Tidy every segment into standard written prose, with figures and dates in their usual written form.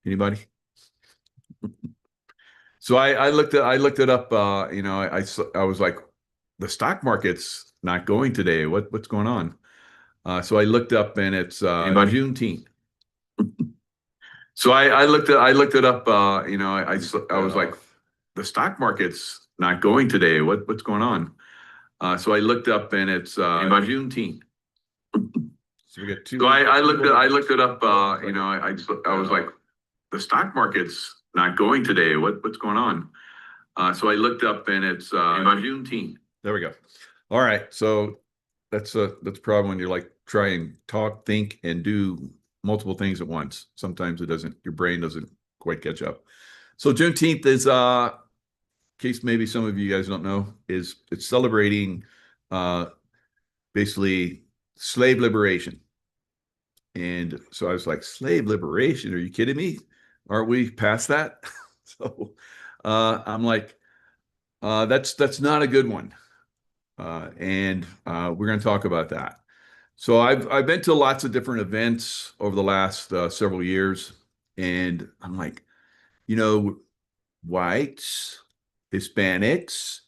Anybody? So I looked it up. I was like, the stock market's not going today. What's going on? So I looked up, and it's Anybody? Juneteenth. So I looked it up. I was like, the stock market's not going today. What's going on? So I looked up, and it's Anybody? Juneteenth. So we got So two I looked it up. I was like, the stock market's not going today. What's going on? So I looked up, and it's Anybody? Juneteenth. There we go. All right. So that's a problem when you're like try and talk, think, and do multiple things at once. Sometimes it doesn't, your brain doesn't quite catch up. So Juneteenth is in case maybe some of you guys don't know, is it's celebrating uh basically slave liberation. And so I was like, slave liberation? Are you kidding me? Aren't we past that? So I'm like, that's not a good one. And we're going to talk about that. So I've been to lots of different events over the last several years, and I'm like, you know, whites, Hispanics,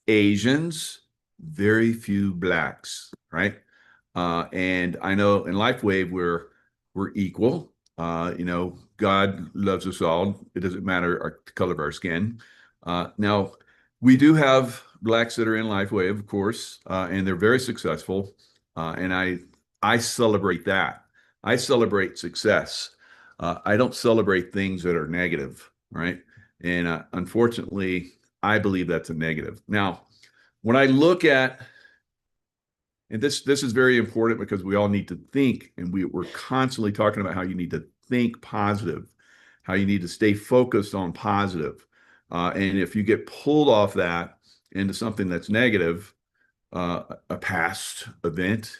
Asians, very few blacks, right? And I know in LifeWave we're equal. God loves us all. It doesn't matter the color of our skin. Now, we do have blacks that are in LifeWave, of course, and they're very successful. And I celebrate that. I celebrate success. I don't celebrate things that are negative, right? And unfortunately, I believe that's a negative. Now, when I look at, and this is very important because we all need to think, and we're constantly talking about how you need to think positive, how you need to stay focused on positive. And if you get pulled off that into something that's negative, a past event,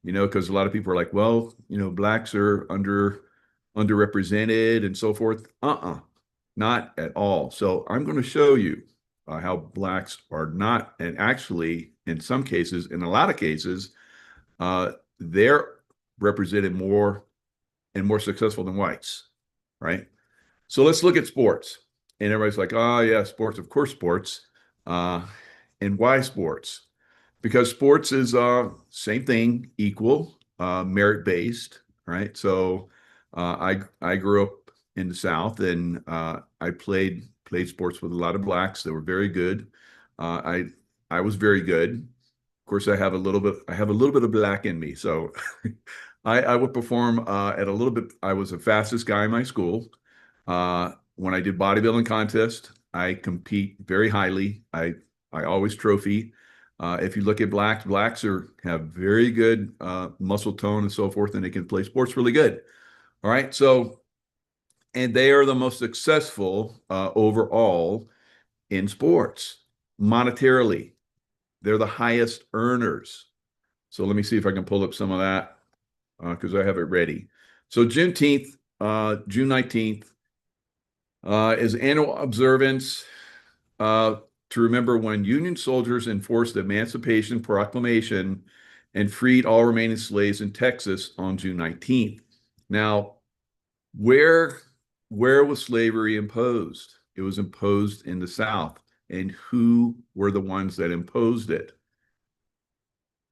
because a lot of people are like, well, blacks are underrepresented and so forth. Not at all. So I'm going to show you how blacks are not, and actually, in some cases, in a lot of cases, they're represented more and more successful than whites, right? So let's look at sports. And everybody's like, oh, yeah, sports, of course, sports. Uh, and why sports? Because sports is same thing, equal, merit based, right? So I grew up in the South, and I played sports with a lot of blacks that were very good. I was very good. Of course, I have a little bit of black in me, so I would perform at a little bit. I was the fastest guy in my school. When I did bodybuilding contest, I compete very highly. I always trophy. If you look at blacks have very good muscle tone and so forth, and they can play sports really good. All right, so and they are the most successful overall in sports monetarily. They're the highest earners. So let me see if I can pull up some of that because I have it ready. So Juneteenth, June 19th, is annual observance uh, to remember when Union soldiers enforced the Emancipation Proclamation and freed all remaining slaves in Texas on June 19th. Now, where where was slavery imposed? It was imposed in the South. And who were the ones that imposed it?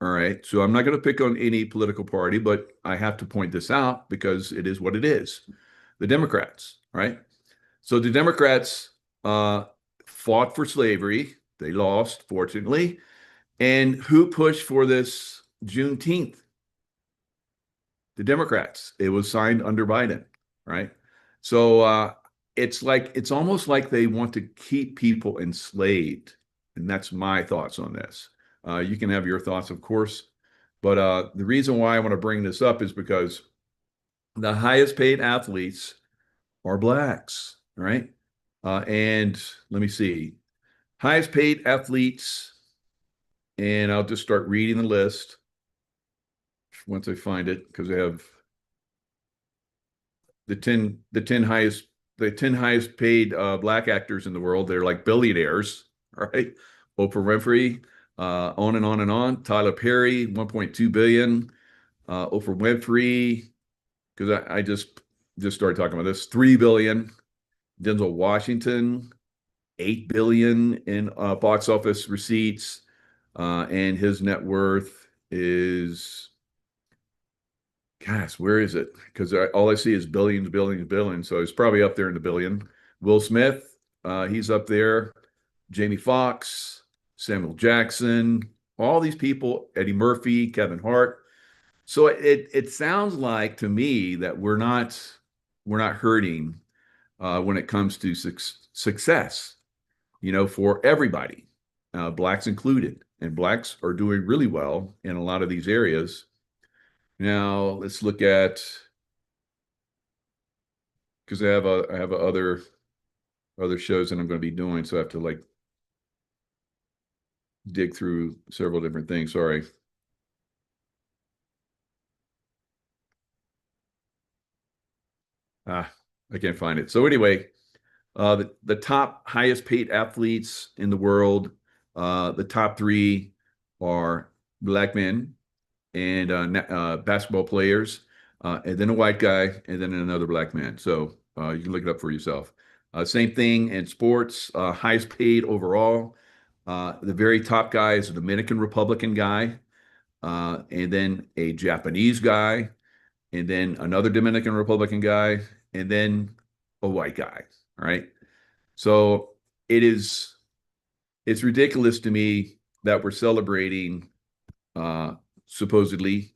All right. So I'm not going to pick on any political party, but I have to point this out because it is what it is. The Democrats, right? So the Democrats fought for slavery. They lost, fortunately. And who pushed for this Juneteenth? The Democrats. It was signed under Biden, right? So it's almost like they want to keep people enslaved, and that's my thoughts on this. You can have your thoughts, of course, but the reason why I want to bring this up is because the highest paid athletes are blacks, right? And let me see, highest paid athletes, and I'll just start reading the list once I find it because I have the 10 highest paid black actors in the world. They're like billionaires, right? Oprah Winfrey, on and on and on. Tyler Perry, 1.2 billion. Oprah Winfrey, because I just just started talking about this. 3 billion. Denzel Washington, 8 billion in box office receipts, and his net worth is, gosh, where is it? Because all I see is billions, billions, billions. So it's probably up there in the billion. Will Smith, he's up there. Jamie Foxx, Samuel Jackson, all these people, Eddie Murphy, Kevin Hart. So it sounds like to me that we're not hurting when it comes to success, for everybody, blacks included, and blacks are doing really well in a lot of these areas. Now let's look at, because I have other shows that I'm going to be doing, so I have to like dig through several different things. Sorry. Ah, I can't find it. So anyway, the top highest paid athletes in the world, the top three are black men and basketball players, and then a white guy, and then another black man. So you can look it up for yourself. Same thing in sports, highest paid overall. The very top guy is a Dominican Republican guy, and then a Japanese guy, and then another Dominican Republican guy, and then a white guy. All right. So it is it's ridiculous to me that we're celebrating uh supposedly,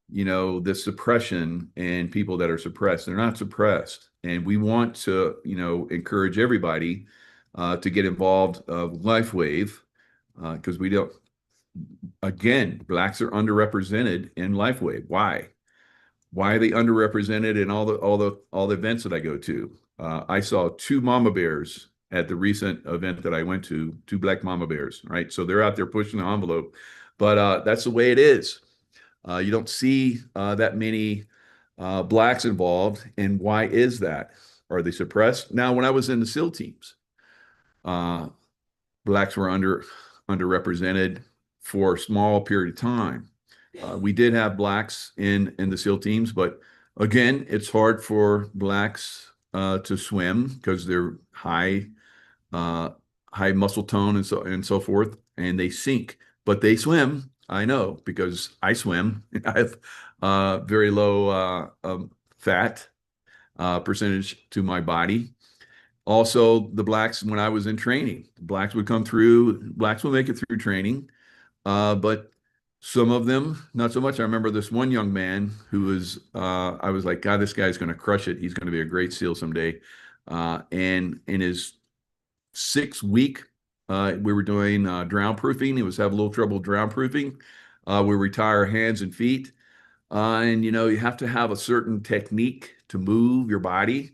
this suppression and people that are suppressed. They're not suppressed. And we want to, encourage everybody to get involved with LifeWave, because we don't, again, blacks are underrepresented in LifeWave. Why? Why are they underrepresented in all the events that I go to? I saw two mama bears at the recent event that I went to, two black mama bears, right? So they're out there pushing the envelope, but that's the way it is. You don't see that many blacks involved, and why is that? Are they suppressed? Now, when I was in the SEAL teams, uh, blacks were underrepresented for a small period of time. We did have blacks in the SEAL teams, but again, it's hard for blacks to swim because they're uh, high muscle tone and so forth, and they sink. But they swim. I know because I swim. I have very low fat percentage to my body. Also, the blacks, when I was in training, blacks would come through. Blacks will make it through training, but some of them, not so much. I remember this one young man who was, I was like, God, this guy's going to crush it. He's going to be a great SEAL someday. And in his 6 week, we were doing drown proofing. He was having a little trouble drown proofing. We retire hands and feet. And you have to have a certain technique to move your body.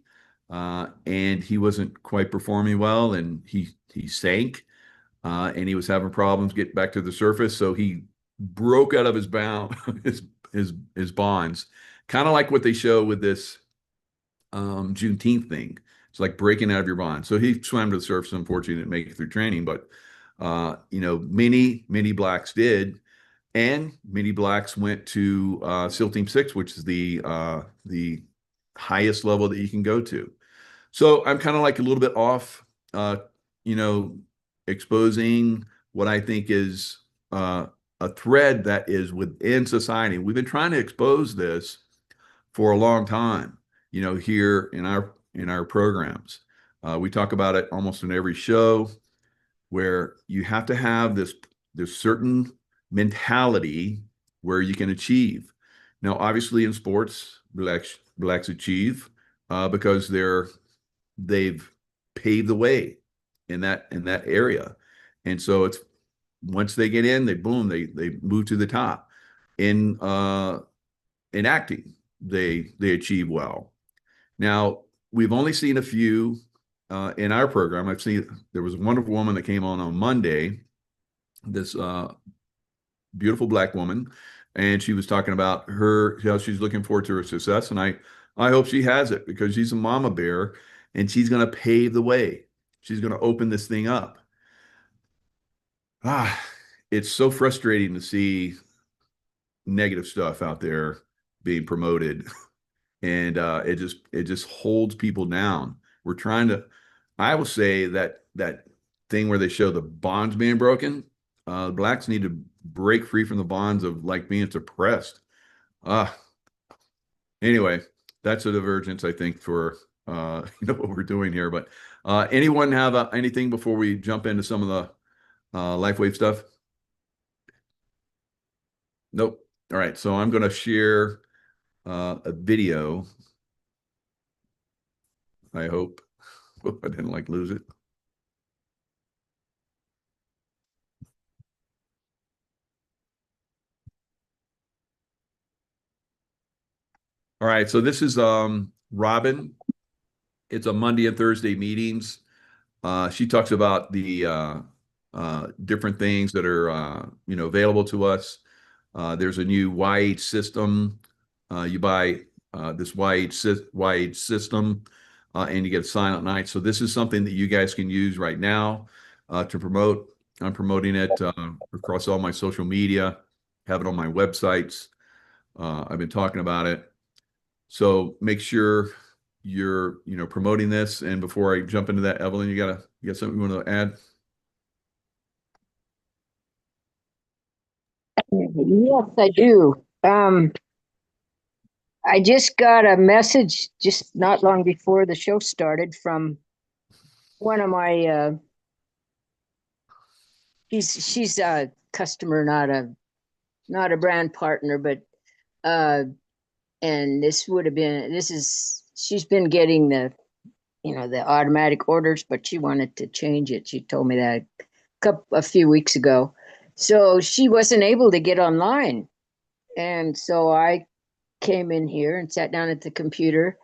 And he wasn't quite performing well, and he sank, and he was having problems getting back to the surface. So he broke out of his bound his bonds, kind of like what they show with this Juneteenth thing. It's like breaking out of your bond. So he swam to the surface. Unfortunately, didn't make it through training, but many blacks did, and many blacks went to SEAL Team 6, which is the highest level that you can go to. So I'm kind of like a little bit off, you know, exposing what I think is a thread that is within society. We've been trying to expose this for a long time, here in our programs. We talk about it almost in every show, where you have to have this certain mentality where you can achieve. Now, obviously, in sports, blacks achieve because they've paved the way in that area, and so it's once they get in, they move to the top. In acting, they achieve well. Now, we've only seen a few in our program. There was a wonderful woman that came on Monday, this beautiful black woman, and she was talking about how she's looking forward to her success, and I hope she has it, because she's a mama bear, and she's going to pave the way. She's going to open this thing up. Ah, it's so frustrating to see negative stuff out there being promoted and it just holds people down. We're trying to. I will say that thing where they show the bonds being broken. Blacks need to break free from the bonds of like being suppressed. Uh, anyway, that's a divergence, I think, for what we're doing here. But anyone have anything before we jump into some of the LifeWave stuff? Nope. All right, so I'm going to share a video. I hope. Hope I didn't lose it. All right, so this is Robin. It's a Monday and Thursday meetings. She talks about the different things that are available to us. There's a new YH system. You buy this YH system, and you get a silent night. So this is something that you guys can use right now to promote. I'm promoting it across all my social media, have it on my websites. I've been talking about it. So make sure you're promoting this. And before I jump into that, Evelyn, you got something you want to add? Yes, I do. I just got a message just not long before the show started from one of my she's a customer, not a brand partner, but and she's been getting the automatic orders, but she wanted to change it. She told me that a few weeks ago. So she wasn't able to get online. And so I came in here and sat down at the computer,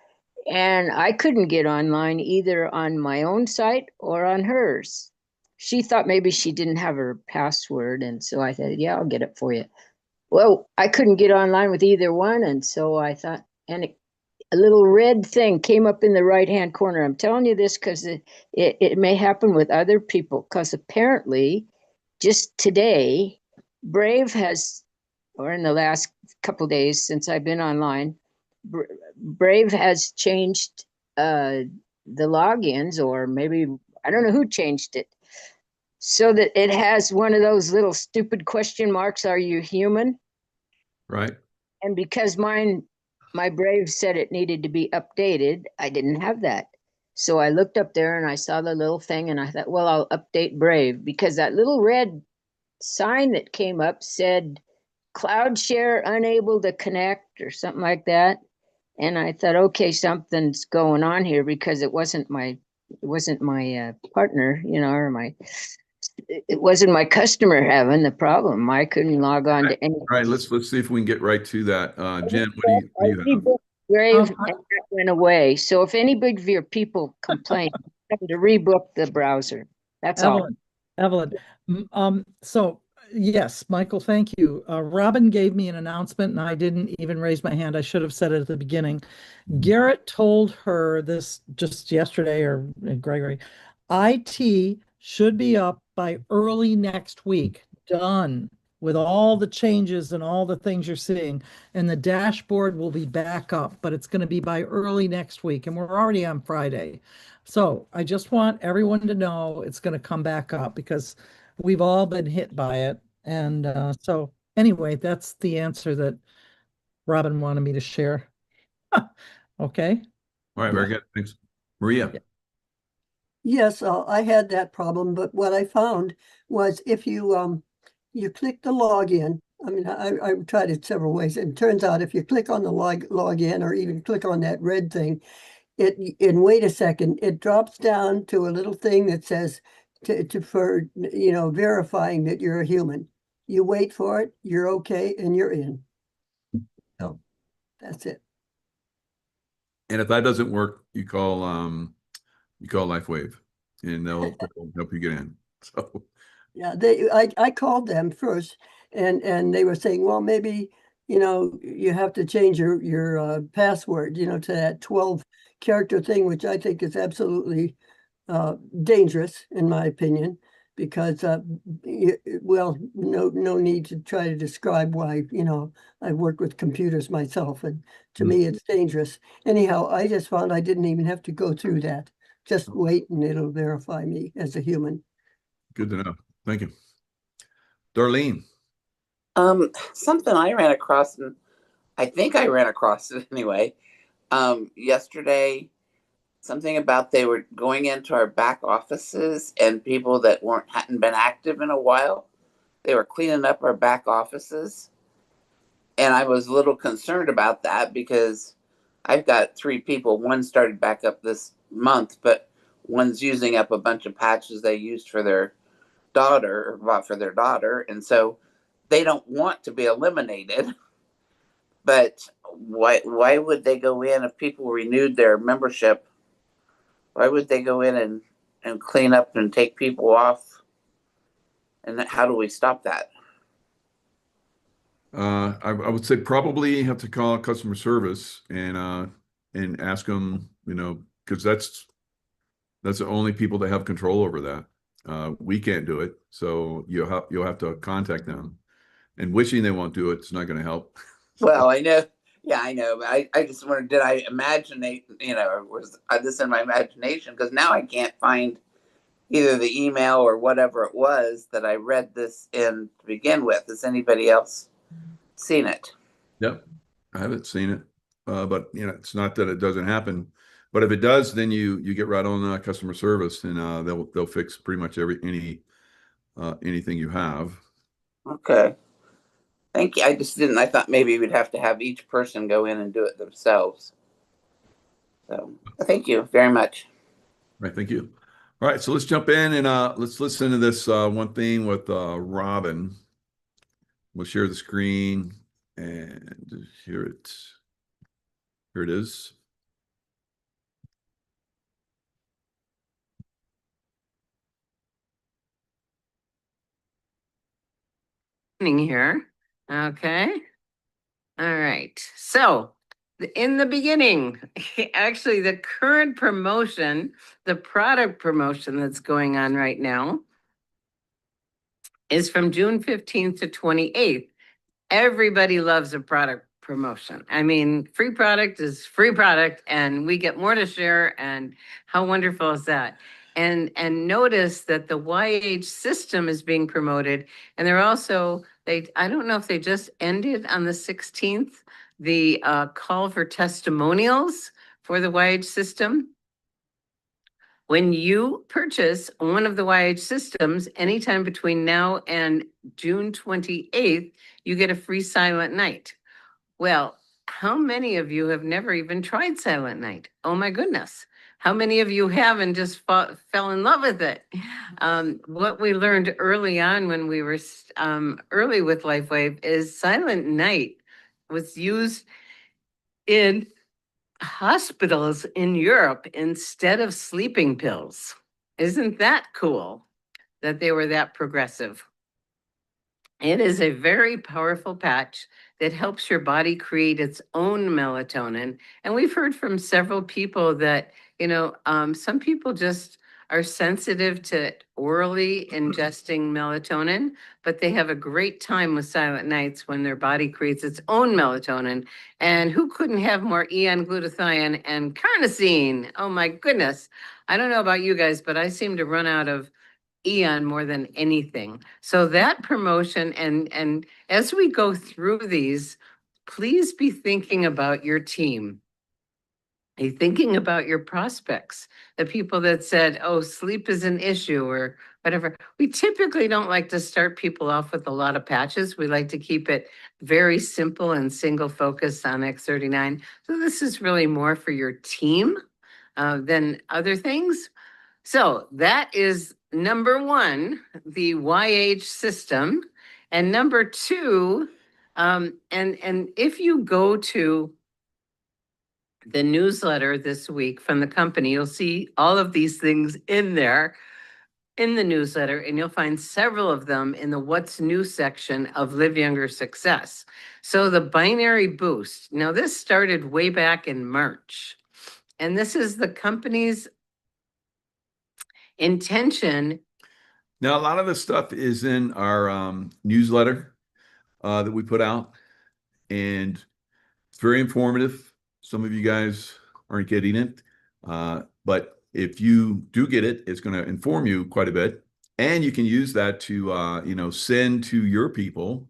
and I couldn't get online either on my own site or on hers. She thought maybe she didn't have her password, and so I said, yeah, I'll get it for you. Well, I couldn't get online with either one, and so I thought, a little red thing came up in the right-hand corner. I'm telling you this because it may happen with other people, because apparently just today, Brave has, or in the last couple of days since I've been online, Brave has changed the logins, or maybe, I don't know who changed it, so that it has one of those little stupid question marks, are you human? Right. And because my Brave said it needed to be updated, I didn't have that. So I looked up there and I saw the little thing, and I thought, well, I'll update Brave, because that little red sign that came up said cloud share unable to connect or something like that. And I thought, okay, something's going on here, because it wasn't my partner, or it wasn't my customer having the problem. I couldn't log on to any. All right, let's see if we can get right to that. Jen, what do you have? Brave, and that went away. So if any big of your people complain, have to rebook the browser. That's Evelyn, all. Evelyn. So yes, Michael, thank you. Robin gave me an announcement and I didn't even raise my hand. I should have said it at the beginning. Garrett told her this just yesterday, or Gregory, IT should be up by early next week, done with all the changes and all the things you're seeing. And the dashboard will be back up, but it's going to be by early next week. And we're already on Friday. So I just want everyone to know it's going to come back up, because we've all been hit by it. And so anyway, that's the answer that Robin wanted me to share. Okay. All right, very good. Thanks. Maria. Yes, I had that problem, but what I found was if you click the login, I mean, I tried it several ways, and it turns out if you click on the login, or even click on that red thing, and wait a second, it drops down to a little thing that says for verifying that you're a human. You wait for it, you're okay, and you're in. So that's it. And if that doesn't work, you call LifeWave, and they'll help you get in. So yeah, I called them first, and they were saying, well, maybe you have to change your password, to that 12-character thing, which I think is absolutely dangerous, in my opinion. because, well, no need to try to describe why, I've worked with computers myself, and to me, it's dangerous. Anyhow, I just found I didn't even have to go through that. Just wait and it'll verify me as a human. Good to know. Thank you. Darlene. Something I ran across, and I think I ran across it anyway, yesterday, something about they were going into our back offices and people that hadn't been active in a while, they were cleaning up our back offices. And I was a little concerned about that because I've got 3 people. One started back up this month, but one's using up a bunch of patches they used for their daughter, or bought for their daughter. And so they don't want to be eliminated. But why would they go in if people renewed their membership? Why would they go in and clean up and take people off? And how do we stop that? I would say probably have to call customer service and ask them, because that's the only people that have control over that. We can't do it, so you'll have to contact them. And wishing they won't do it's not going to help. Well, I know. Yeah, I know. But I just wondered, did I imaginate, or was this in my imagination? Because now I can't find either the email or whatever it was that I read this in to begin with. Has anybody else seen it? Yep, I haven't seen it, but it's not that it doesn't happen. But if it does, then you get right on customer service, and they'll fix pretty much anything you have. Okay. Thank you. I thought maybe we'd have to have each person go in and do it themselves. So thank you very much. Right, thank you. All right, so let's jump in and let's listen to this one thing with Robin. We'll share the screen and hear it. Here it is. Here. Okay. All right. So in the beginning, actually the current promotion, the product promotion that's going on right now is from June 15th to 28th. Everybody loves a product promotion. I mean, free product is free product, and we get more to share. And how wonderful is that? And notice that the YH system is being promoted, and they're also I don't know if they just ended on the 16th the call for testimonials for the YH system. When you purchase one of the YH systems, anytime between now and June 28th, you get a free Silent Night. Well, how many of you have never even tried Silent Night? Oh my goodness. How many of you have and just fell in love with it? What we learned early on when we were early with LifeWave is Silent Night was used in hospitals in Europe instead of sleeping pills. Isn't that cool that they were that progressive? It is a very powerful patch that helps your body create its own melatonin. And we've heard from several people that, some people just are sensitive to orally ingesting melatonin, but they have a great time with Silent Nights when their body creates its own melatonin. And who couldn't have more glutathione and carnosine? Oh my goodness. I don't know about you guys, but I seem to run out of more than anything. So that promotion, and as we go through these, please be thinking about your team. Be thinking about your prospects, the people that said, oh, sleep is an issue or whatever. We typically don't like to start people off with a lot of patches. We like to keep it very simple and single focus on X39. So this is really more for your team than other things. So that is number one, the YH system. And number two, and if you go to the newsletter this week from the company, you'll see all of these things in there in the newsletter, and you'll find several of them in the What's New section of Live Younger Success. So the binary boost. Now this started way back in March, and this is the company's intention Now, a lot of this stuff is in our newsletter that we put out, and it's very informative. Some of you guys aren't getting it, but if you do get it, it's going to inform you quite a bit, and you can use that to send to your people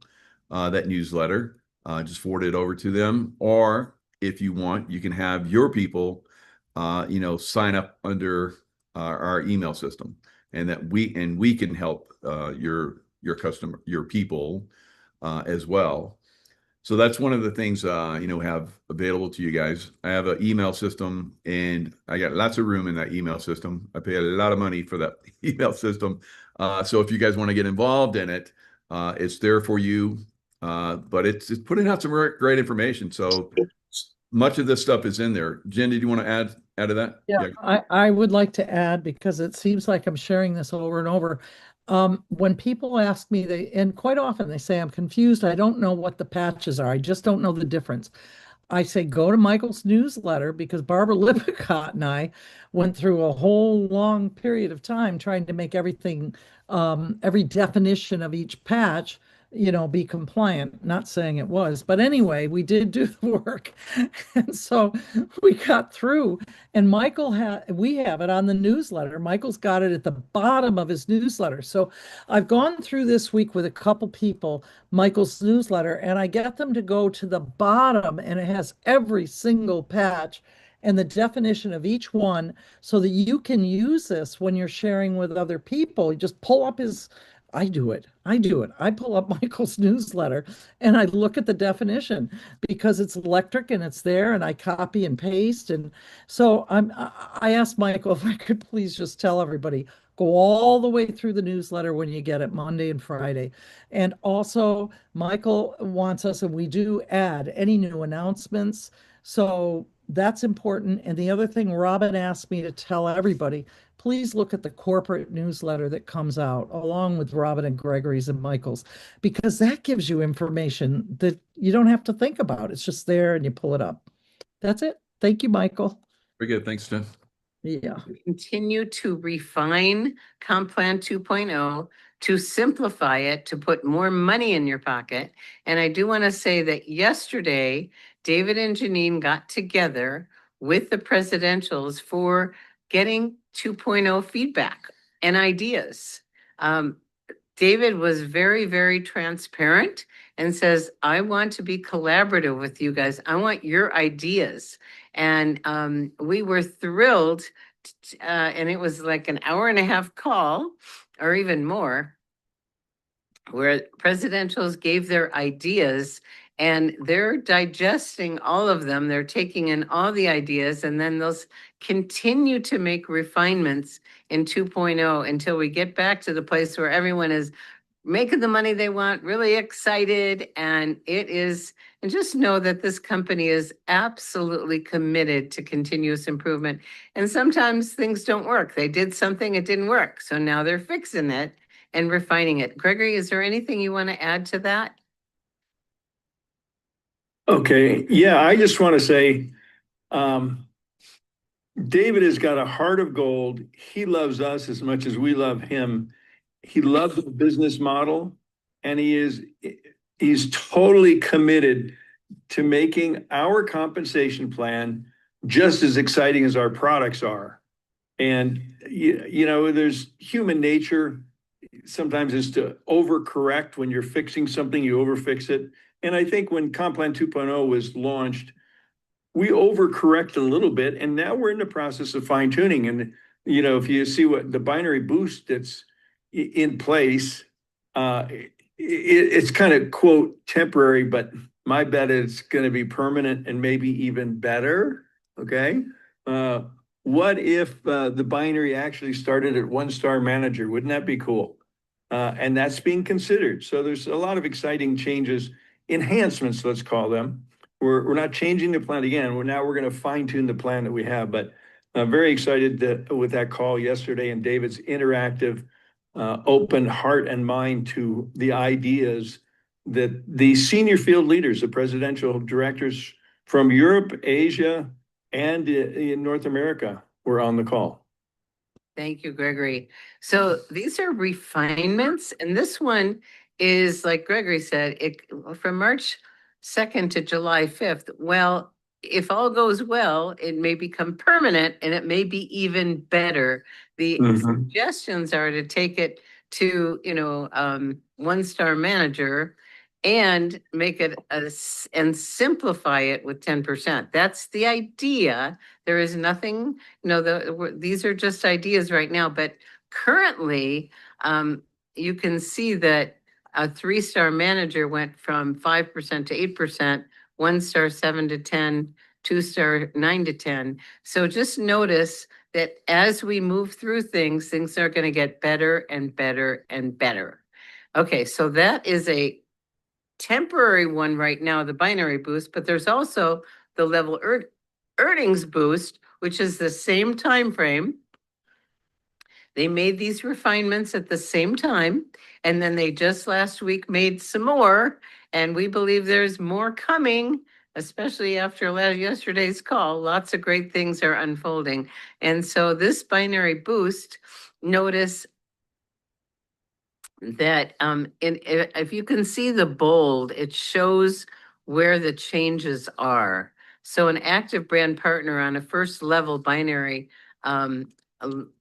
that newsletter. Just forward it over to them, or if you want, you can have your people, sign up under our email system, and we can help your people as well. So that's one of the things have available to you guys. I have an email system, and I got lots of room in that email system. I pay a lot of money for that email system. So if you guys want to get involved in it, it's there for you. But it's putting out some great information. So much of this stuff is in there. Jen, did you want to add to that? Yeah, I would like to add, because it seems like I'm sharing this over and over. When people ask me, and quite often they say, I'm confused. I don't know what the patches are. I just don't know the difference. I say, go to Michael's newsletter, because Barbara Lippincott and I went through a whole long period of time trying to make everything, every definition of each patch, be compliant. Not saying it was, but anyway, we did do the work. And so we got through, and we have it on the newsletter. Michael's got it at the bottom of his newsletter. So I've gone through this week with a couple people, Michael's newsletter, and I get them to go to the bottom, and it has every single patch and the definition of each one, so that you can use this when you're sharing with other people. You just pull up I do it. I pull up Michael's newsletter and I look at the definition, because it's electric and it's there, and I copy and paste. And so I asked Michael if I could please just tell everybody, go all the way through the newsletter when you get it, Monday and Friday. And also Michael wants us, and we do add any new announcements. So that's important. And the other thing Robin asked me to tell everybody, please look at the corporate newsletter that comes out along with Robin and Gregory's and Michael's, because that gives you information that you don't have to think about. It's just there and you pull it up. That's it. Thank you, Michael. Very good. Thanks, Jen. Yeah. Continue to refine Comp Plan 2.0, to simplify it, to put more money in your pocket. And I do want to say that yesterday, David and Janine got together with the presidentials for getting 2.0 feedback and ideas. David was very, very transparent and says, I want to be collaborative with you guys. I want your ideas. And we were thrilled. And it was like an hour and a half call, or even more, where presidentials gave their ideas, and they're digesting all of them. They're taking in all the ideas, and then they'll continue to make refinements in 2.0 until we get back to the place where everyone is making the money they want, really excited. And just know that this company is absolutely committed to continuous improvement. And sometimes things don't work. They did something, it didn't work. So now they're fixing it and refining it. Gregory, is there anything you want to add to that? Okay. Yeah, I just want to say, David has got a heart of gold. He loves us as much as we love him. He loves the business model, and he's totally committed to making our compensation plan just as exciting as our products are. And there's human nature sometimes is to overcorrect. When you're fixing something, you overfix it. And I think when Comp Plan 2.0 was launched, we overcorrect a little bit, and now we're in the process of fine tuning. And if you see what the binary boost that's in place, it's kind of, quote, temporary, but my bet is going to be permanent and maybe even better. Okay. What if the binary actually started at 1-star manager? Wouldn't that be cool? And that's being considered. So there's a lot of exciting changes, enhancements, let's call them. We're not changing the plan again. We're going to fine tune the plan that we have. But I'm very excited with that call yesterday and David's interactive, open heart and mind to the ideas that the senior field leaders, the presidential directors from Europe, Asia, and in North America were on the call. Thank you, Gregory. So these are refinements, and this one is, like Gregory said, it from March 2nd to July 5th. Well, if all goes well, it may become permanent and it may be even better. The suggestions are to take it to, one-star manager and make it and simplify it with 10%. That's the idea. There is nothing, these are just ideas right now, but currently, you can see that a 3-star manager went from 5% to 8%, 1-star 7 to 10, 2-star 9 to 10. So just notice that as we move through things are going to get better and better and better. Okay, so that is a temporary one right now, the binary boost, but there's also the level earnings boost, which is the same time frame. They made these refinements at the same time, and then they just last week made some more, and we believe there's more coming, especially after yesterday's call. Lots of great things are unfolding. And so this binary boost, notice that if you can see the bold, it shows where the changes are. So an active brand partner on a first level binary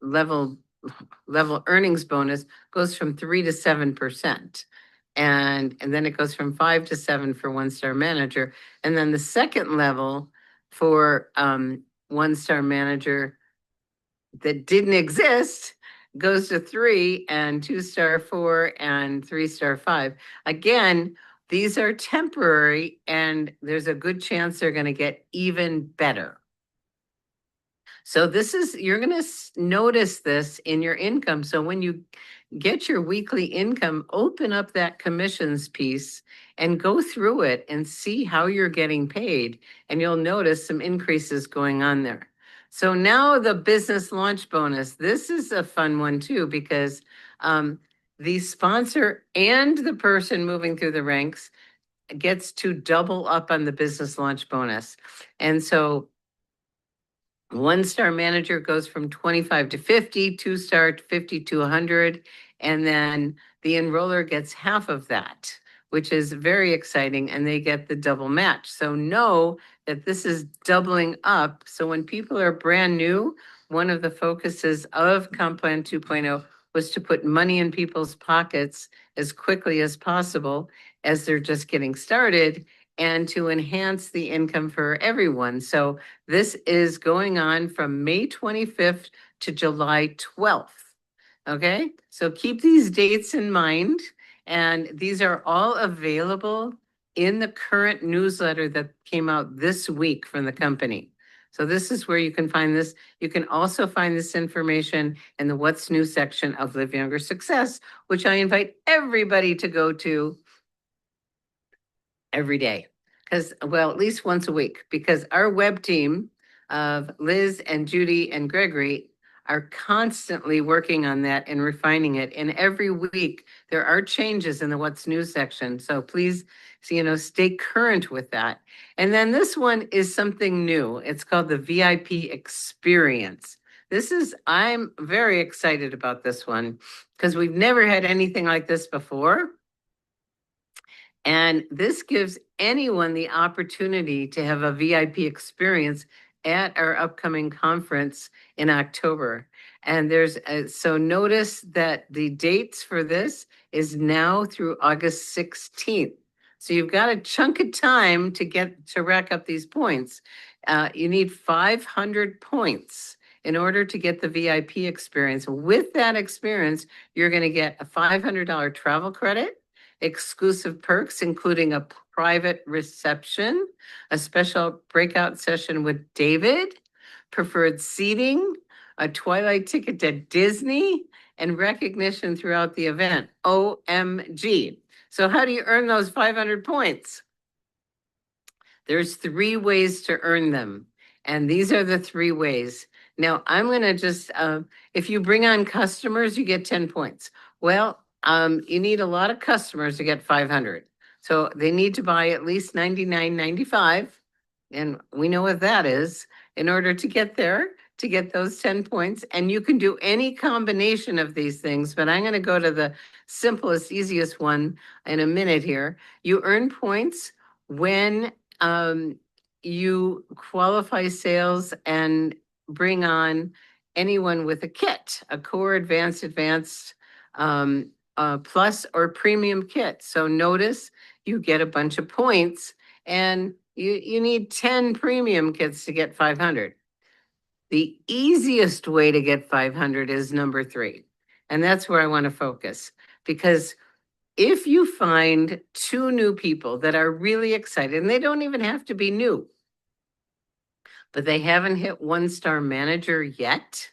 level earnings bonus goes from 3 to 7%. And then it goes from 5 to 7 for 1-star manager. And then the second level for 1-star manager that didn't exist goes to 3, and 2-star 4, and 3-star 5. Again, these are temporary, and there's a good chance they're going to get even better. So you're going to notice this in your income. So when you get your weekly income, open up that commissions piece and go through it and see how you're getting paid. And you'll notice some increases going on there. So now the business launch bonus. This is a fun one too, because the sponsor and the person moving through the ranks gets to double up on the business launch bonus. And so 1-star manager goes from 25 to 50, 2-star to 50 to 100, and then the enroller gets half of that, which is very exciting, and they get the double match. So know that this is doubling up. So when people are brand new, one of the focuses of Comp Plan 2.0 was to put money in people's pockets as quickly as possible as they're just getting started, and to enhance the income for everyone. So this is going on from May 25th to July 12th. Okay, so keep these dates in mind. And these are all available in the current newsletter that came out this week from the company. So this is where you can find this. You can also find this information in the What's New section of Live Younger Success, which I invite everybody to go to every day. At least once a week, because our web team of Liz and Judy and Gregory are constantly working on that and refining it. And every week there are changes in the What's New section. So please, stay current with that. And then this one is something new. It's called the VIP experience. I'm very excited about this one because we've never had anything like this before. And this gives anyone the opportunity to have a VIP experience at our upcoming conference in October. And so notice that the dates for this is now through August 16th. So you've got a chunk of time to rack up these points. You need 500 points in order to get the VIP experience. With that experience, you're going to get a $500 travel credit, exclusive perks, including a private reception, a special breakout session with David, preferred seating, a twilight ticket to Disney, and recognition throughout the event. OMG. So how do you earn those 500 points? There's 3 ways to earn them. And these are the 3 ways. Now, I'm going to just, if you bring on customers, you get 10 points. Well, you need a lot of customers to get 500. So they need to buy at least $99.95. And we know what that is in order to get there to get those 10 points. And you can do any combination of these things, but I'm going to go to the simplest, easiest one in a minute here. You earn points when you qualify sales and bring on anyone with a kit, a core, advanced, plus or premium kit. So notice you get a bunch of points, and you need 10 premium kits to get 500. The easiest way to get 500 is number 3. And that's where I want to focus, because if you find 2 new people that are really excited, and they don't even have to be new, but they haven't hit 1-star manager yet,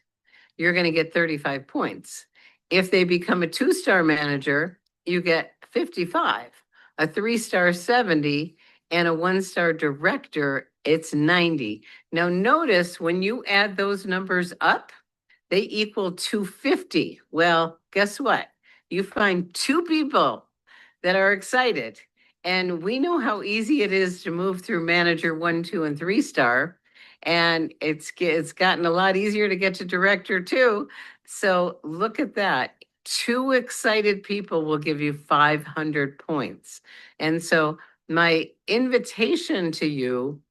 you're going to get 35 points. If they become a 2-star manager, you get 55, a 3-star 70, and a 1-star director, it's 90. Now notice when you add those numbers up, they equal 250. Well, guess what? You find 2 people that are excited. And we know how easy it is to move through manager 1, 2, and 3-star. And it's gotten a lot easier to get to director too. So look at that. 2 excited people will give you 500 points. And so my invitation to you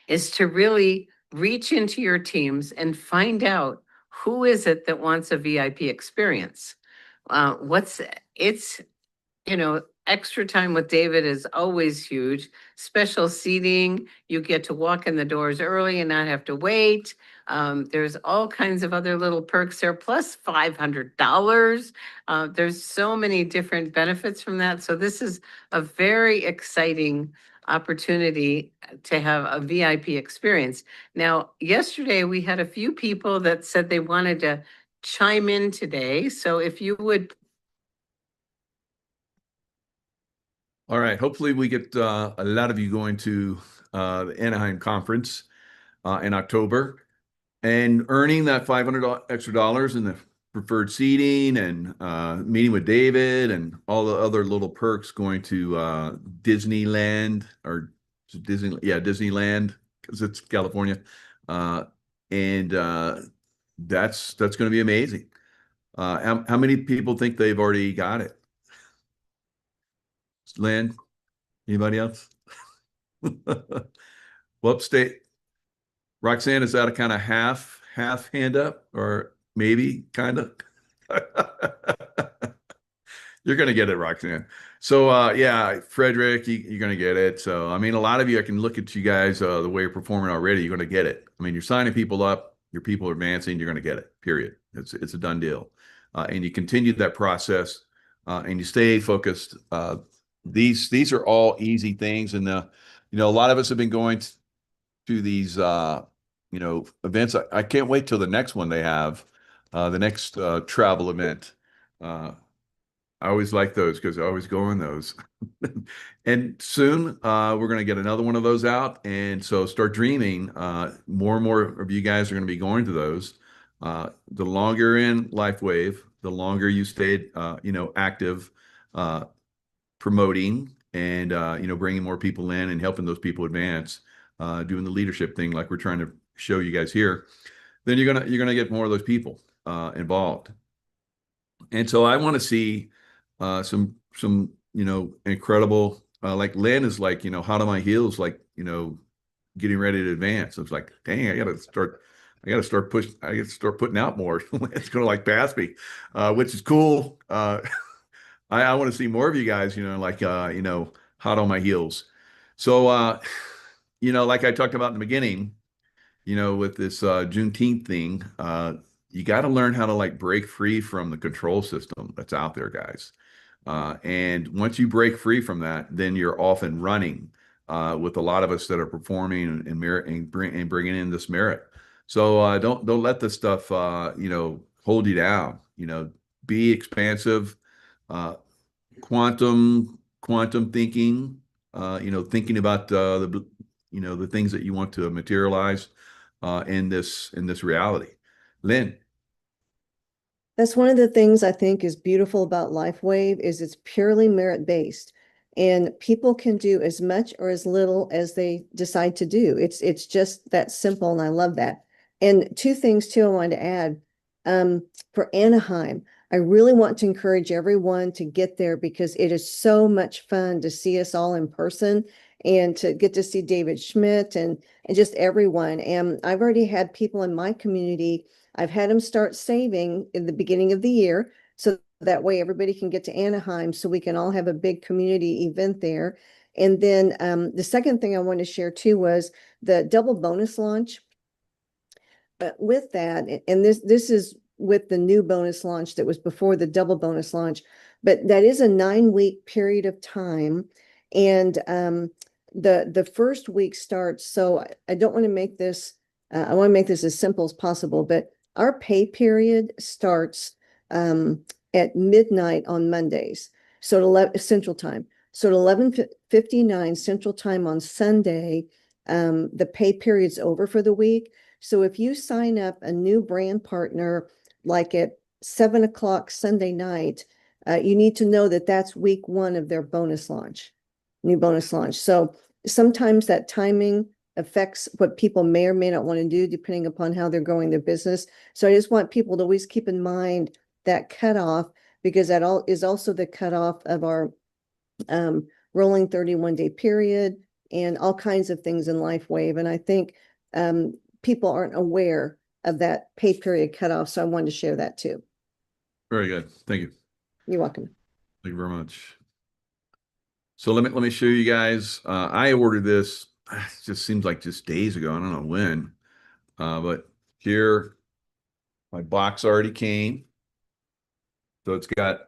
is to really reach into your teams and find out who is it that wants a VIP experience. Extra time with David is always huge. Special seating, you get to walk in the doors early and not have to wait. There's all kinds of other little perks there, plus $500. There's so many different benefits from that. So this is a very exciting opportunity to have a VIP experience. Now, yesterday we had a few people that said they wanted to chime in today. So if you would. All right. Hopefully we get a lot of you going to the Anaheim conference in October and earning that $500 extra dollars in the preferred seating and meeting with David and all the other little perks, going to Disneyland or Disneyland, because it's California. And that's going to be amazing. How many people think they've already got it? Lynn, anybody else? Well, state. Roxanne, is that a kind of half hand up, or maybe kind of? You're going to get it, Roxanne. So, yeah, Frederick, you're going to get it. So, I mean, a lot of you, I can look at you guys, the way you're performing already, you're going to get it. I mean, you're signing people up, your people are advancing, you're going to get it, period. It's a done deal. And you continue that process, and you stay focused. These are all easy things. And, a lot of us have been going to these, events. I can't wait till the next one they have, the next travel event. I always like those because I always go on those. And soon we're going to get another one of those out. And so start dreaming. More and more of you guys are going to be going to those. The longer you're in LifeWave, the longer you stayed, active, promoting and, bringing more people in and helping those people advance, doing the leadership thing like we're trying to show you guys here, then you're gonna get more of those people involved. And so I want to see some incredible, like Lynn is like, hot on my heels, like, getting ready to advance. It's like, dang, I got to start putting out more. It's going to like pass me, which is cool. I want to see more of you guys, hot on my heels. So, like I talked about in the beginning, with this Juneteenth thing, you got to learn how to like break free from the control system that's out there, guys. And once you break free from that, then you're off and running with a lot of us that are performing and merit and bringing in this merit. So don't let this stuff hold you down. Be expansive, quantum thinking. Thinking about the things that you want to materialize in this reality. Lynn. That's one of the things I think is beautiful about LifeWave is it's purely merit-based, and people can do as much or as little as they decide to do. It's just that simple, and I love that. And two things too I wanted to add. For Anaheim, I really want to encourage everyone to get there because it is so much fun to see us all in person and to get to see David Schmidt and just everyone. And I've already had people in my community, I've had them start saving in the beginning of the year. So that way everybody can get to Anaheim so we can all have a big community event there. And then the second thing I wanted to share too was the double bonus launch. But with that, and this is with the new bonus launch that was before the double bonus launch, but that is a 9-week period of time. And the first week starts, so I don't want to make this, I want to make this as simple as possible, but our pay period starts at midnight on Mondays, so at 11 Central Time. So at 11:59 Central Time on Sunday, the pay period's over for the week. So if you sign up a new brand partner, like at 7 o'clock Sunday night, you need to know that that's week 1 of their bonus launch, new bonus launch. So sometimes that timing affects what people may or may not want to do depending upon how they're growing their business. So I just want people to always keep in mind that cutoff, because that all is also the cutoff of our rolling 31-day period and all kinds of things in LifeWave. And I think people aren't aware of that pay period cutoff. So I wanted to share that too. Very good. Thank you. You're welcome. Thank you very much. So let me show you guys. I ordered this. It just seems like just days ago. I don't know when, but here my box already came. So it's got.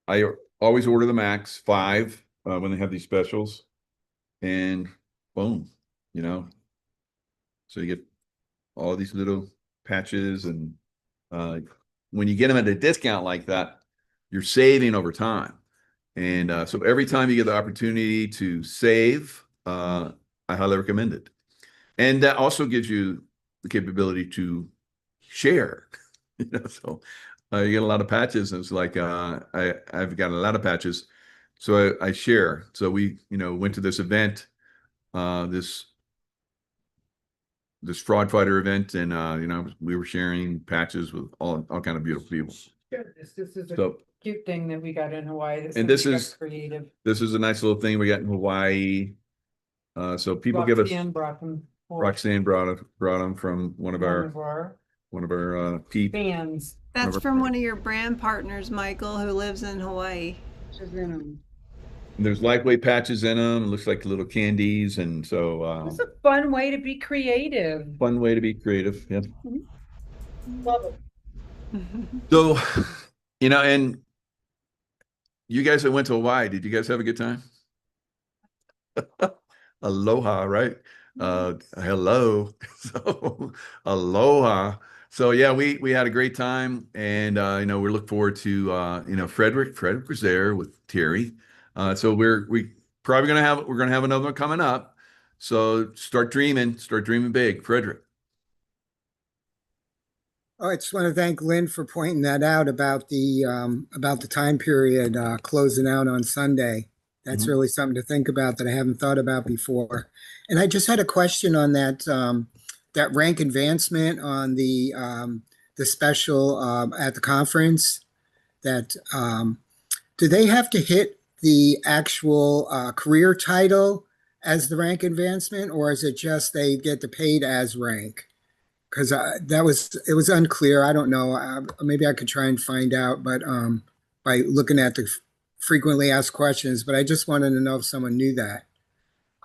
I always order the max 5 when they have these specials, and boom, you know. So you get all these little patches, and when you get them at a discount like that, you're saving over time. And so every time you get the opportunity to save, I highly recommend it. And that also gives you the capability to share. So you get a lot of patches, and it's like I've got a lot of patches, so I share. So we went to this event, this fraud fighter event, and we were sharing patches with all kind of beautiful people. Sure, this is a So, cute thing that we got in Hawaii. and this is creative. This is a nice little thing we got in Hawaii. So people give us. Roxanne brought them. Roxanne brought them from one of our people. fans. That's from one of your brand partners, Michael, who lives in Hawaii. There's LifeWave patches in them. It looks like little candies, and so It's a fun way to be creative. fun way to be creative. Yeah. Love it. So, and you guys that went to Hawaii, did you guys have a good time? Aloha, right? Hello. So, aloha. So yeah, we had a great time, and we look forward to Frederick was there with Terry. So we're gonna have another one coming up. So start dreaming big, Frederick. Oh, I just want to thank Lynn for pointing that out about the time period closing out on Sunday. That's really something to think about that I haven't thought about before. And I just had a question on that rank advancement on the special at the conference. That do they have to hit the actual career title as the rank advancement, or is it just they get the paid as rank? Because it was unclear. I don't know. Maybe I could try and find out, but by looking at the frequently asked questions. But I just wanted to know if someone knew that.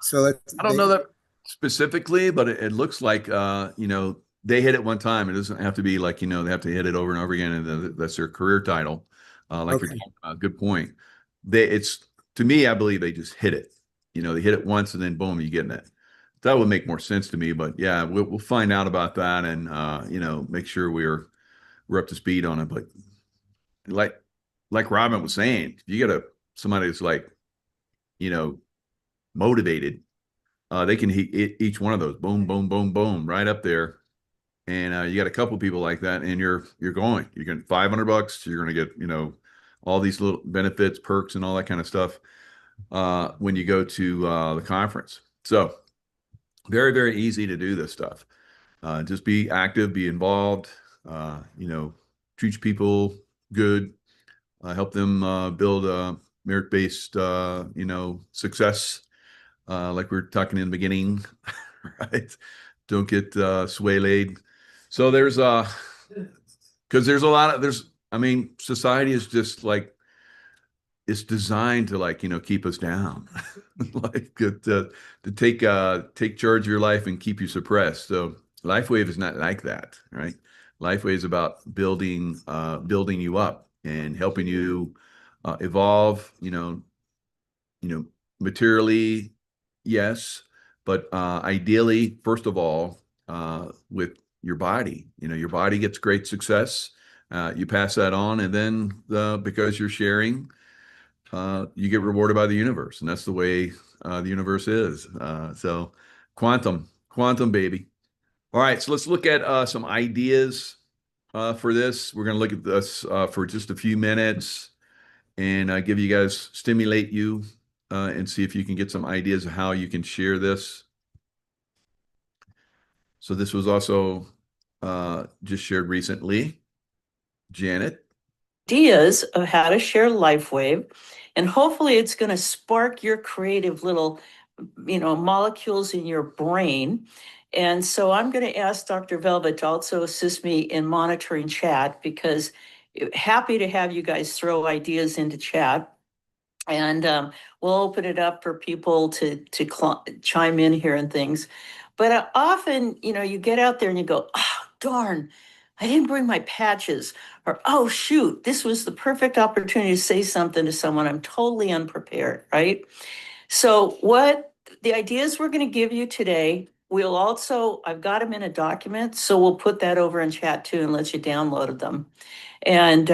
So I don't know that specifically, but it looks like they hit it one time. It doesn't have to be like they have to hit it over and over again, and that's their career title. Like you're talking about. Good point. To me, I believe they just hit it. They hit it once, and then boom, you're getting it. That would make more sense to me, but yeah, we'll find out about that, and make sure we're up to speed on it. But like Robin was saying, if you get somebody that's motivated, they can hit each one of those, boom, boom, boom, boom, right up there, and you got a couple people like that, and you're getting $500. You're going to get all these little benefits, perks, and all that kind of stuff when you go to the conference. So. Very, very easy to do this stuff. Just be active, be involved, treat people good, help them build a merit-based, success, like we were talking in the beginning, right? Don't get swayed. So because there's a lot of, society is just like, it's designed to keep us down, like to take charge of your life and keep you suppressed. So LifeWave is not like that, right? LifeWave is about building you up and helping you evolve. Materially, yes, but ideally, first of all, with your body. Your body gets great success. You pass that on, and then because you're sharing, you get rewarded by the universe, and that's the way the universe is. So quantum baby. All right, so let's look at some ideas for this. We're going to look at this for just a few minutes and give you guys, stimulate you, and see if you can get some ideas of how you can share this. So this was also just shared recently. Janet. Ideas of how to share LifeWave, and hopefully it's going to spark your creative little, molecules in your brain. And so I'm going to ask Dr. Velvet to also assist me in monitoring chat, because happy to have you guys throw ideas into chat. And we'll open it up for people to chime in here and things. But often, you get out there and you go, oh, darn, I didn't bring my patches. Or, oh, shoot, this was the perfect opportunity to say something to someone. I'm totally unprepared, right? So what the ideas we're going to give you today, I've got them in a document, so we'll put that over in chat too and let you download them. And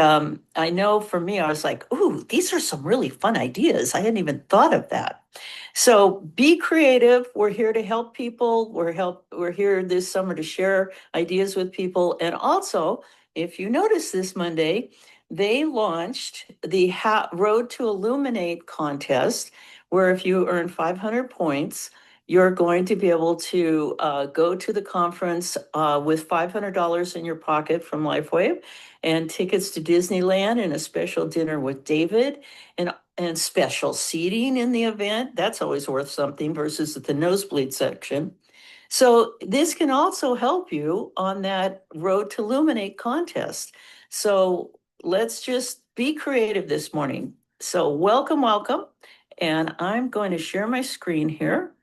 I know for me, I was like, ooh, these are some really fun ideas. I hadn't even thought of that. So be creative. We're here to help people. We're here this summer to share ideas with people. And also, if you notice this Monday, they launched the Road to Illuminate contest, where if you earn 500 points, you're going to be able to go to the conference with $500 in your pocket from LifeWave, and tickets to Disneyland, and a special dinner with David, and special seating in the event. That's always worth something versus at the nosebleed section. So this can also help you on that Road to Illuminate contest. So let's just be creative this morning. So welcome. And I'm going to share my screen here.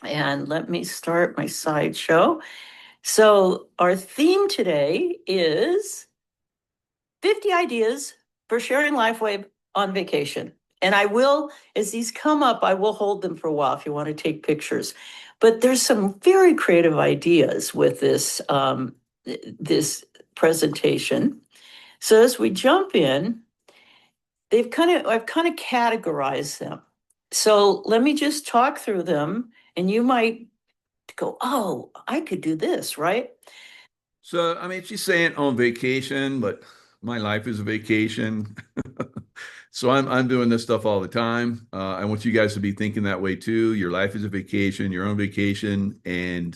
And let me start my slideshow. So our theme today is 50 ideas for sharing LifeWave on vacation. And I will, as these come up, I will hold them for a while if you want to take pictures. But there's some very creative ideas with this, this presentation. So as we jump in, I've kind of categorized them. So let me just talk through them, and you might go, oh, I could do this, right? So, she's saying on vacation, but my life is a vacation. So I'm doing this stuff all the time. I want you guys to be thinking that way too. Your life is a vacation, your own vacation. And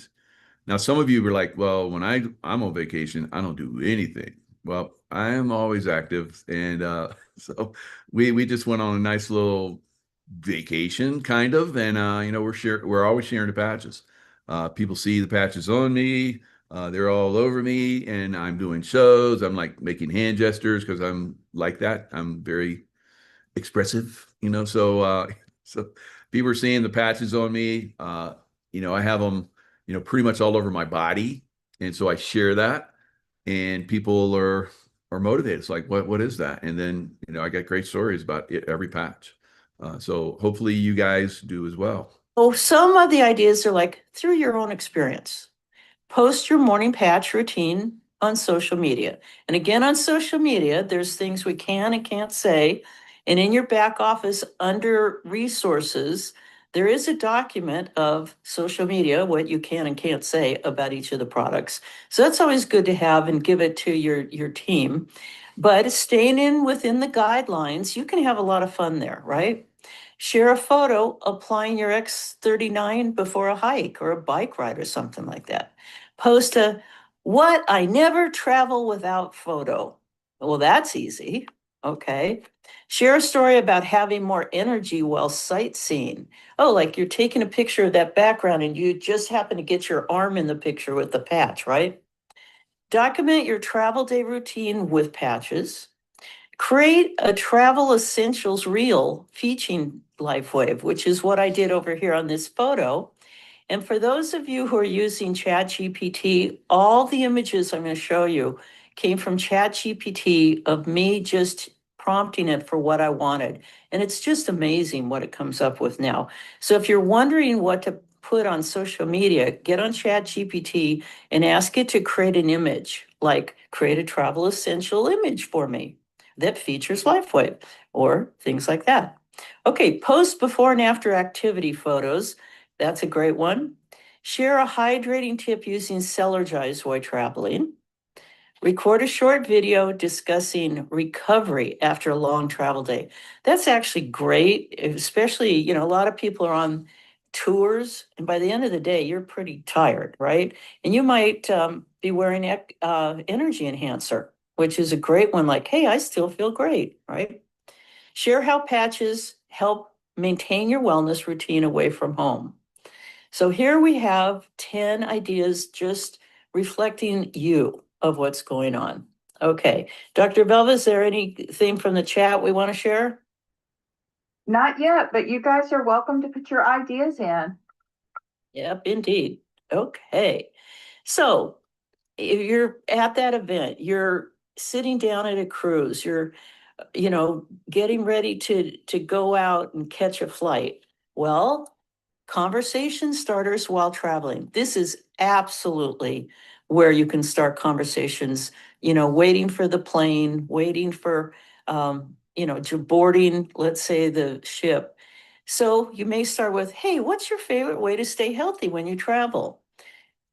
now some of you were like, well, when I'm on vacation, I don't do anything. Well, I am always active. And so we just went on a nice little vacation kind of. And, we're always sharing the patches. People see the patches on me. They're all over me, and I'm doing shows. I'm like making hand gestures because I'm like that. I'm very expressive, so people are seeing the patches on me. I have them, pretty much all over my body. And so I share that, and people are motivated. It's like, what is that? And then, I got great stories about every patch. So hopefully you guys do as well. Oh, some of the ideas are like through your own experience. Post your morning patch routine on social media. And again, on social media, there's things we can and can't say. And in your back office under resources, there is a document of social media, what you can and can't say about each of the products. So that's always good to have and give it to your team. But staying within the guidelines, you can have a lot of fun there, right? Share a photo applying your X39 before a hike or a bike ride or something like that. Post a what I never travel without photo. Well, that's easy. Okay. Share a story about having more energy while sightseeing. Oh, like you're taking a picture of that background and you just happen to get your arm in the picture with the patch, right? Document your travel day routine with patches. Create a travel essentials reel featuring LifeWave, which is what I did over here on this photo. And for those of you who are using ChatGPT, all the images I'm going to show you came from ChatGPT of me just prompting it for what I wanted. And it's just amazing what it comes up with now. So if you're wondering what to put on social media, get on ChatGPT and ask it to create an image, like create a travel essential image for me that features LifeWave or things like that. Okay, post before and after activity photos. That's a great one. Share a hydrating tip using Celergize while traveling. Record a short video discussing recovery after a long travel day. That's actually great, especially, you know, a lot of people are on tours, and by the end of the day, you're pretty tired, right? And you might be wearing energy enhancer, which is a great one, like, hey, I still feel great, right? Share how patches help maintain your wellness routine away from home. So here we have 10 ideas just reflecting you of what's going on. Okay, Dr. Belva, is there anything from the chat we want to share? Not yet, but you guys are welcome to put your ideas in. Yep, indeed. Okay, so if you're at that event, you're sitting down at a cruise, you're, you know, getting ready to go out and catch a flight. Well, conversation starters while traveling. This is absolutely where you can start conversations, you know, waiting for the plane, waiting for, you know, boarding, let's say, the ship. So you may start with, hey, what's your favorite way to stay healthy when you travel?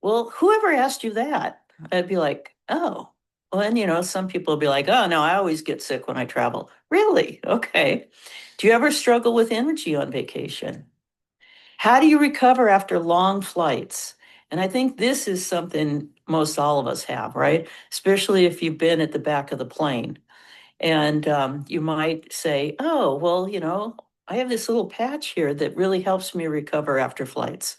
Well, whoever asked you that? I'd be like, oh, well, and you know, some people will be like, oh, no, I always get sick when I travel. Really? Okay. Do you ever struggle with energy on vacation? How do you recover after long flights? And I think this is something most all of us have, right? Especially if you've been at the back of the plane. And you might say, oh, well, you know, I have this little patch here that really helps me recover after flights.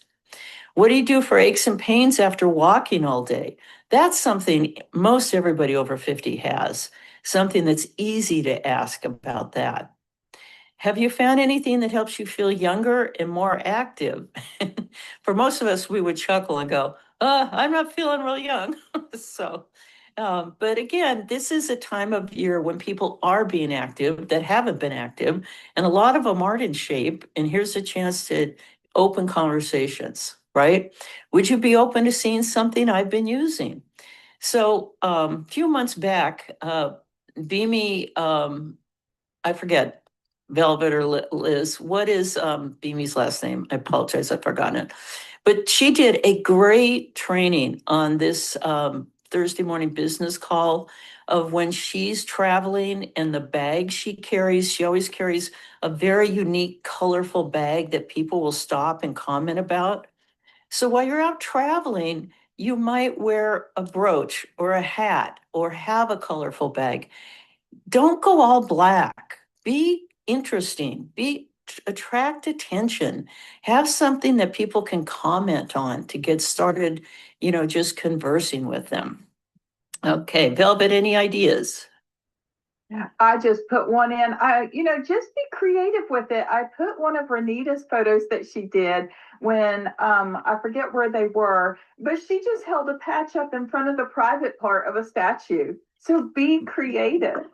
What do you do for aches and pains after walking all day? That's something most everybody over 50 has, something that's easy to ask about that. Have you found anything that helps you feel younger and more active? For most of us, we would chuckle and go, I'm not feeling real young. So, but again, this is a time of year when people are being active that haven't been active, and a lot of them aren't in shape. And here's a chance to open conversations, right? Would you be open to seeing something I've been using? So a few months back, Beamy, I forget, Velvet or Liz, what is Beamy's last name? I apologize, I've forgotten it. But she did a great training on this Thursday morning business call of when she's traveling and the bag she carries. She always carries a very unique, colorful bag that people will stop and comment about. So while you're out traveling, you might wear a brooch or a hat or have a colorful bag. Don't go all black. Be interesting. Attract attention. Have something that people can comment on to get started, you know, just conversing with them. Okay, Velvet, any ideas? I just put one in. Just be creative with it. I put one of Renita's photos that she did when I forget where they were, but she just held a patch up in front of the private part of a statue. So be creative.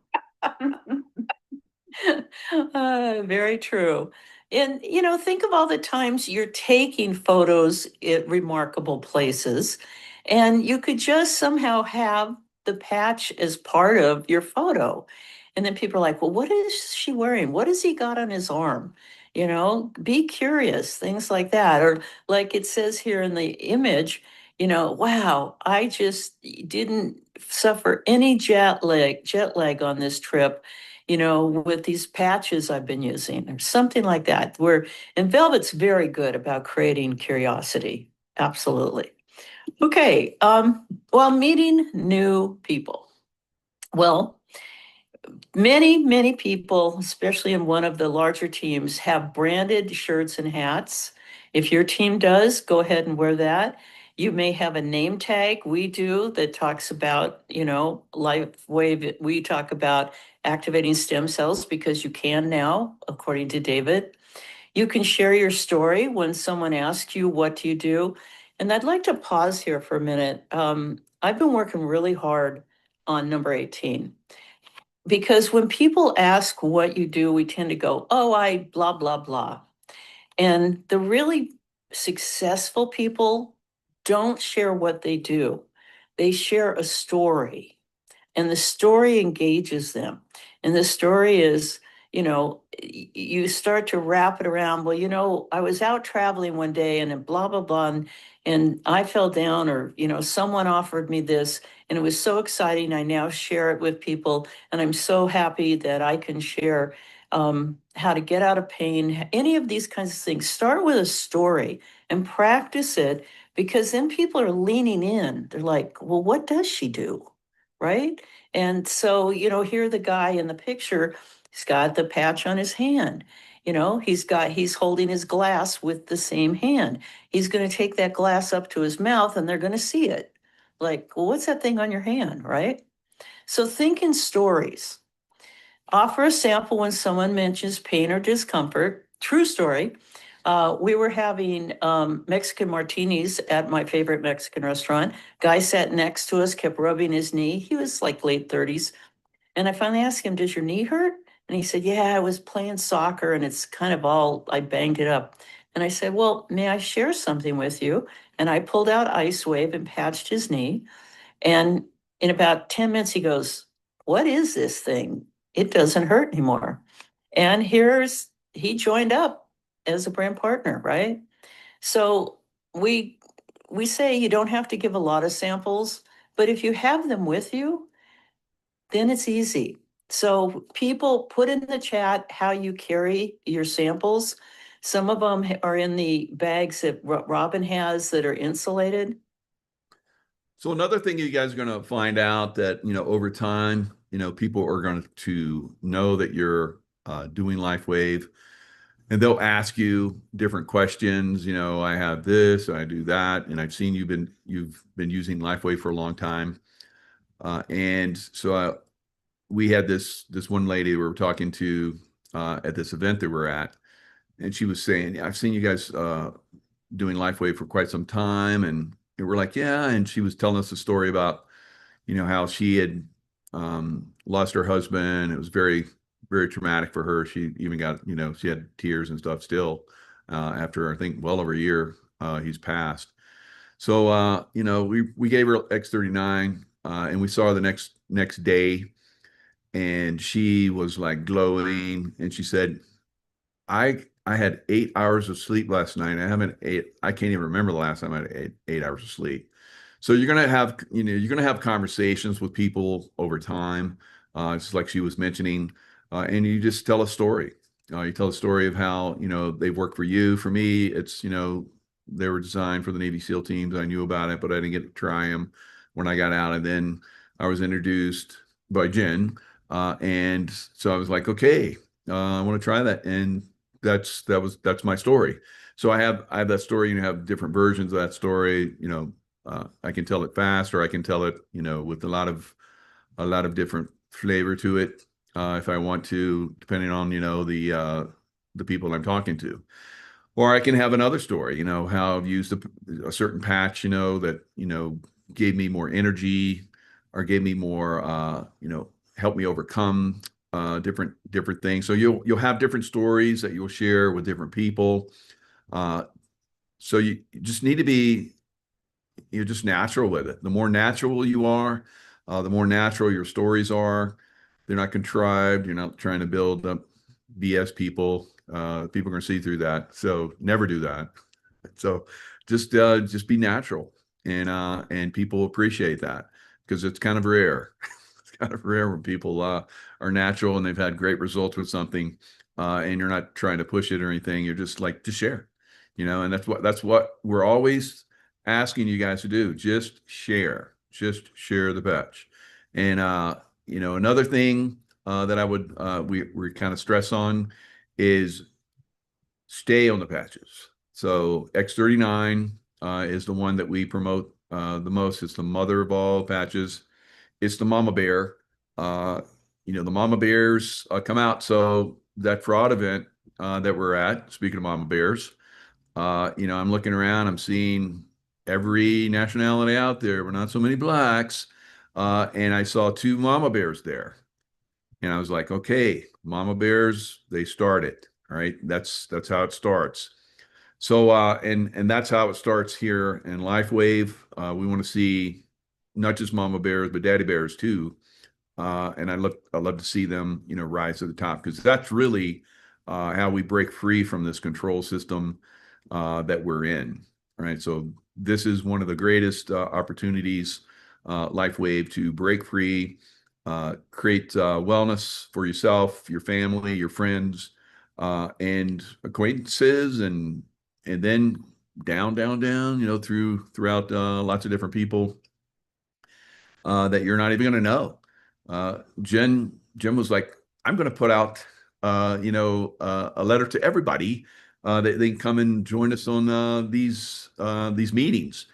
Very true. And, you know, think of all the times you're taking photos at remarkable places, and you could just somehow have the patch as part of your photo. And then people are like, well, what is she wearing? What has he got on his arm? You know, be curious, things like that. Or like it says here in the image, you know, wow, I just didn't suffer any jet lag on this trip, you know, with these patches I've been using or something like that. And Velvet's very good about creating curiosity. Absolutely. Okay, well, meeting new people. Well, many people, especially in one of the larger teams, have branded shirts and hats. If your team does, go ahead and wear that. You may have a name tag, we do, that talks about, LifeWave. We talk about activating stem cells because you can now, according to David. You can share your story when someone asks you, what do you do? And I'd like to pause here for a minute. I've been working really hard on number 18. Because when people ask what you do, we tend to go, oh, I blah, blah, blah. And the really successful people don't share what they do. They share a story, and the story engages them. And the story is, you start to wrap it around, well, I was out traveling one day and blah, blah, blah, and I fell down, or, someone offered me this, and it was so exciting. I now share it with people, and I'm so happy that I can share how to get out of pain, any of these kinds of things. Start with a story and practice it, because then people are leaning in. They're like, well, what does she do? Right? And so, here the guy in the picture, he's got the patch on his hand. He's holding his glass with the same hand. He's going to take that glass up to his mouth and they're going to see it. Like, well, what's that thing on your hand, right? So think in stories. Offer a sample when someone mentions pain or discomfort. True story. We were having Mexican martinis at my favorite Mexican restaurant. Guy sat next to us, kept rubbing his knee. He was like late 30s. And I finally asked him, does your knee hurt? And he said, yeah, I was playing soccer and it's kind of I banged it up. And I said, well, may I share something with you? And I pulled out LifeWave and patched his knee. And in about 10 minutes, he goes, what is this thing? It doesn't hurt anymore. And he joined up as a brand partner, right? So we say you don't have to give a lot of samples, but if you have them with you, then it's easy. So people, put in the chat how you carry your samples. Some of them are in the bags that Robin has that are insulated. So another thing you guys are going to find out that, over time, people are going to know that you're doing LifeWave, and they'll ask you different questions. I have this, I do that, and I've seen you've been using LifeWave for a long time. And so we had this one lady we were talking to at this event that we're at, and she was saying, I've seen you guys doing LifeWave for quite some time. And we're like, yeah. And she was telling us a story about, how she had lost her husband. It was very, very traumatic for her. She even got, she had tears and stuff still after, I think, well over a year he's passed. So, we gave her X39 and we saw her the next day, and she was like glowing. And she said, I had 8 hours of sleep last night. I can't even remember the last time I had eight hours of sleep. So you're going to have conversations with people over time. Just like she was mentioning, and you just tell a story. You tell a story of how, they've worked for you. For me, it's, they were designed for the Navy SEAL teams. I knew about it, but I didn't get to try them when I got out. And then I was introduced by Jen. And so I was like, okay, I want to try that. And that's my story. So I have that story. Have different versions of that story. I can tell it fast, or I can tell it, with a lot of different flavor to it, if I want to, depending on, the people I'm talking to. Or I can have another story, how I've used a certain patch, that, gave me more energy, or gave me more, helped me overcome different things. So you'll have different stories that you'll share with different people. So you just need to be, you're just natural with it. The more natural you are, the more natural your stories are. They're not contrived. You're not trying to build up BS people. People are going to see through that. So never do that. So just be natural, and people appreciate that, because it's kind of rare. It's kind of rare when people are natural and they've had great results with something, and you're not trying to push it or anything. You're just like to share, and that's what we're always asking you guys to do. Just share the patch. And, another thing that I would, we kind of stress on is stay on the patches. So X39 is the one that we promote the most. It's the mother of all patches. It's the mama bear. The mama bears come out. So that fraud event that we're at, speaking of mama bears, I'm looking around, I'm seeing every nationality out there. We're not so many blacks. And I saw two mama bears there. And I was like, okay, mama bears, they started. All right. That's how it starts. So and that's how it starts here in LifeWave. We want to see not just mama bears, but daddy bears too. And I love to see them, rise to the top, because that's really how we break free from this control system that we're in. Right. So this is one of the greatest opportunities, LifeWave, to break free, create wellness for yourself, your family, your friends, and acquaintances, and then down, throughout lots of different people that you're not even going to know. Jen was like, I'm going to put out, a letter to everybody that they can come and join us on these meetings.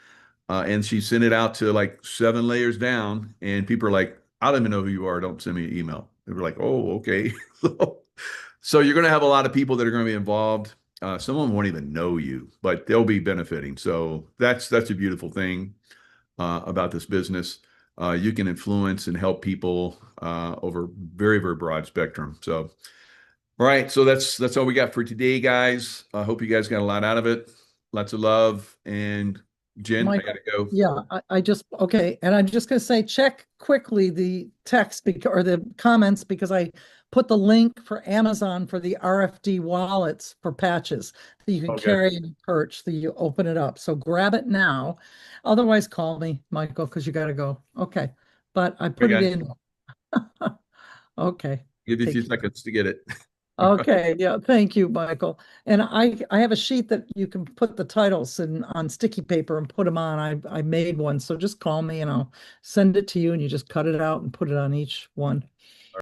And she sent it out to like 7 layers down, and people are like, I don't even know who you are. Don't send me an email. They were like, oh, okay. So you're going to have a lot of people that are going to be involved. Some of them won't even know you, but they'll be benefiting. So that's a beautiful thing about this business. You can influence and help people over very, very broad spectrum. So, all right. So that's all we got for today, guys. I hope you guys got a lot out of it. Lots of love. And Jen, I gotta go. Yeah, okay. And I'm just gonna say, check quickly the text or the comments, because I put the link for Amazon for the RFD wallets for patches that you can carry in your perch, that you open it up. So grab it now. Otherwise, call me, Michael, because you gotta go. Okay. But I put it in. Okay. Give you a few seconds to get it. Okay, yeah, thank you, Michael. And I have a sheet that you can put the titles on sticky paper and put them on. I made one, so just call me and I'll send it to you, and you just cut it out and put it on each one.